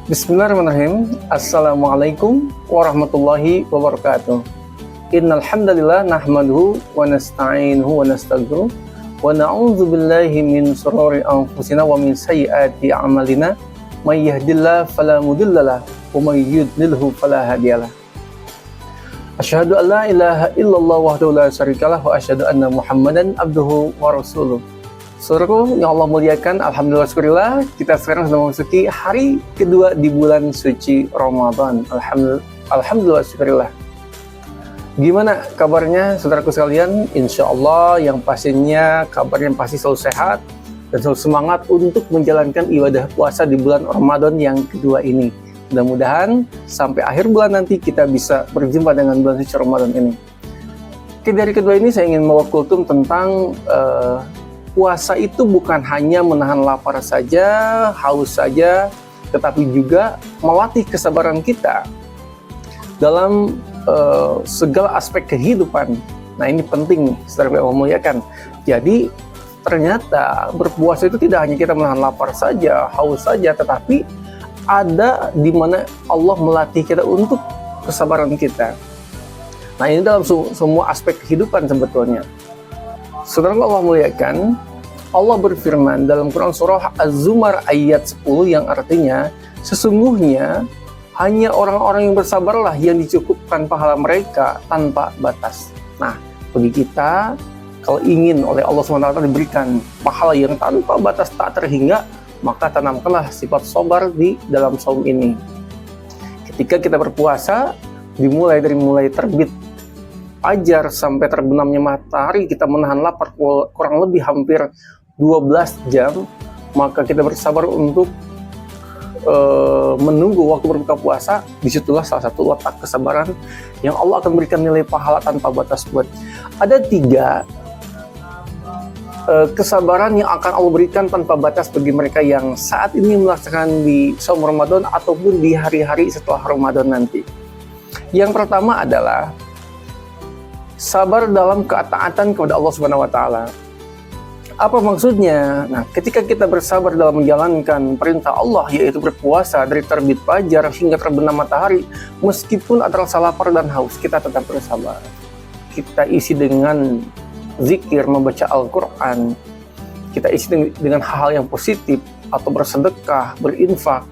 Bismillahirrahmanirrahim. Assalamualaikum warahmatullahi wabarakatuh. Innal hamdalillah nahmaduhu wa nasta'inuhu wa nastaghfiruh wa na'udzu billahi min shururi anfusina wa min sayyiati a'malina. May yahdihillahu fala mudhillalah wa may yudlilhu fala hadiyalah. Asyhadu an la ilaha illallah wahdahu la syarikalah wa asyhadu anna Muhammadan abduhu wa rasuluh. Saudaraku yang Allah muliakan, alhamdulillah syukurillah, kita sekarang sudah memasuki hari kedua di bulan suci Ramadan. Alhamdulillah syukurillah. Gimana kabarnya saudaraku sekalian? Insya Allah yang pastinya kabarnya pasti selalu sehat dan selalu semangat untuk menjalankan ibadah puasa di bulan Ramadan yang kedua ini. Mudah-mudahan sampai akhir bulan nanti kita bisa berjumpa dengan bulan suci Ramadan ini. Oke, dari kedua ini saya ingin membawa kultum tentang puasa itu bukan hanya menahan lapar saja, haus saja, tetapi juga melatih kesabaran kita dalam segala aspek kehidupan. Nah, ini penting, saudara yang memuliakan. Jadi, ternyata berpuasa itu tidak hanya kita menahan lapar saja, haus saja, tetapi ada di mana Allah melatih kita untuk kesabaran kita. Nah, ini dalam semua aspek kehidupan sebetulnya. Saudara Allah muliakan, Allah berfirman dalam Quran surah Az-Zumar ayat 10 yang artinya sesungguhnya hanya orang-orang yang bersabarlah yang dicukupkan pahala mereka tanpa batas. Nah, bagi kita kalau ingin oleh Allah SWT diberikan pahala yang tanpa batas tak terhingga, maka tanamkanlah sifat sabar di dalam saum ini. Ketika kita berpuasa, dimulai dari mulai terbit fajar sampai terbenamnya matahari, kita menahan lapar kurang lebih hampir 12 jam, maka kita bersabar untuk menunggu waktu berbuka puasa. Disitulah salah satu letak kesabaran yang Allah akan berikan nilai pahala tanpa batas buat. Ada 3 kesabaran yang akan Allah berikan tanpa batas bagi mereka yang saat ini melaksanakan di saum Ramadan ataupun di hari-hari setelah Ramadan nanti. Yang pertama adalah sabar dalam ketaatan kepada Allah Subhanahu wa taala. Apa maksudnya? Nah, ketika kita bersabar dalam menjalankan perintah Allah, yaitu berpuasa dari terbit fajar hingga terbenam matahari, meskipun ada rasa lapar dan haus, kita tetap bersabar. Kita isi dengan zikir, membaca Al-Quran, kita isi dengan hal-hal yang positif, atau bersedekah, berinfak,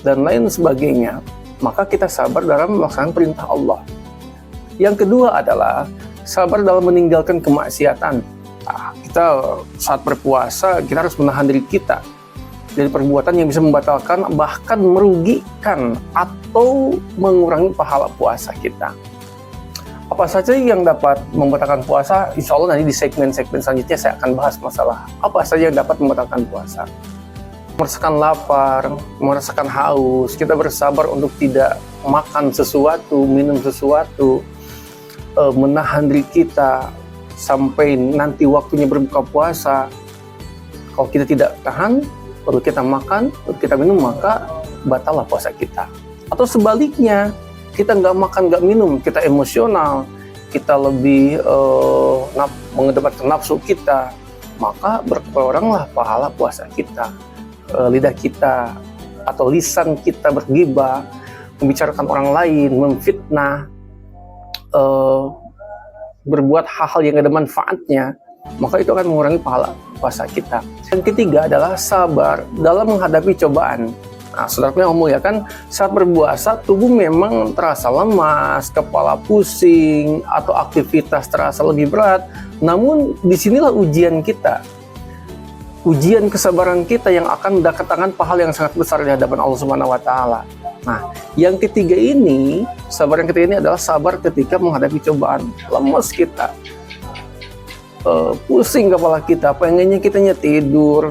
dan lain sebagainya. Maka kita sabar dalam melaksanakan perintah Allah. Yang kedua adalah sabar dalam meninggalkan kemaksiatan. Nah, kita saat berpuasa, kita harus menahan diri kita dari perbuatan yang bisa membatalkan, bahkan merugikan atau mengurangi pahala puasa kita. Apa saja yang dapat membatalkan puasa? Insya Allah nanti di segmen-segmen selanjutnya saya akan bahas masalah apa saja yang dapat membatalkan puasa. Merasakan lapar, merasakan haus, kita bersabar untuk tidak makan sesuatu, minum sesuatu, menahan diri kita sampai nanti waktunya berbuka puasa. Kalau kita tidak tahan, baru kita makan, baru kita minum, maka batallah puasa kita. Atau sebaliknya, kita nggak makan, nggak minum, kita emosional, kita lebih mengedepankan nafsu kita, maka berkuranglah pahala puasa kita. Lidah kita atau lisan kita bergibah, membicarakan orang lain, memfitnah, berbuat hal-hal yang ada manfaatnya, maka itu akan mengurangi pahala puasa kita. Yang ketiga adalah sabar dalam menghadapi cobaan. Nah, saudara yang memuliakan, saat berpuasa tubuh memang terasa lemas, kepala pusing, atau aktivitas terasa lebih berat. Namun disinilah ujian kita, ujian kesabaran kita yang akan mendatangkan pahala yang sangat besar di hadapan Allah Subhanahu wa taala. Nah, yang ketiga ini, sabar yang ketiga ini adalah sabar ketika menghadapi cobaan. Lemas kita, pusing kepala kita, pengennya kitanya tidur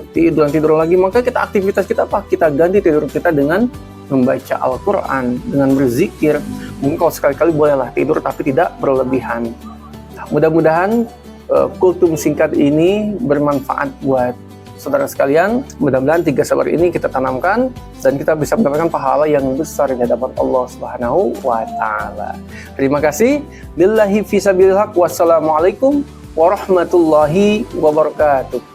lagi, maka aktivitas kita apa? Kita ganti tidur kita dengan membaca Al-Quran, dengan berzikir. Mungkin kalau sekali-kali bolehlah tidur tapi tidak berlebihan. Nah, mudah-mudahan kultum singkat ini bermanfaat buat saudara sekalian. Mudah-mudahan 3 sabar ini kita tanamkan dan kita bisa mendapatkan pahala yang besar di hadapan Allah Subhanahu wa taala. Terima kasih. Billahi fisabilillah. Wassalamualaikum warahmatullahi wabarakatuh.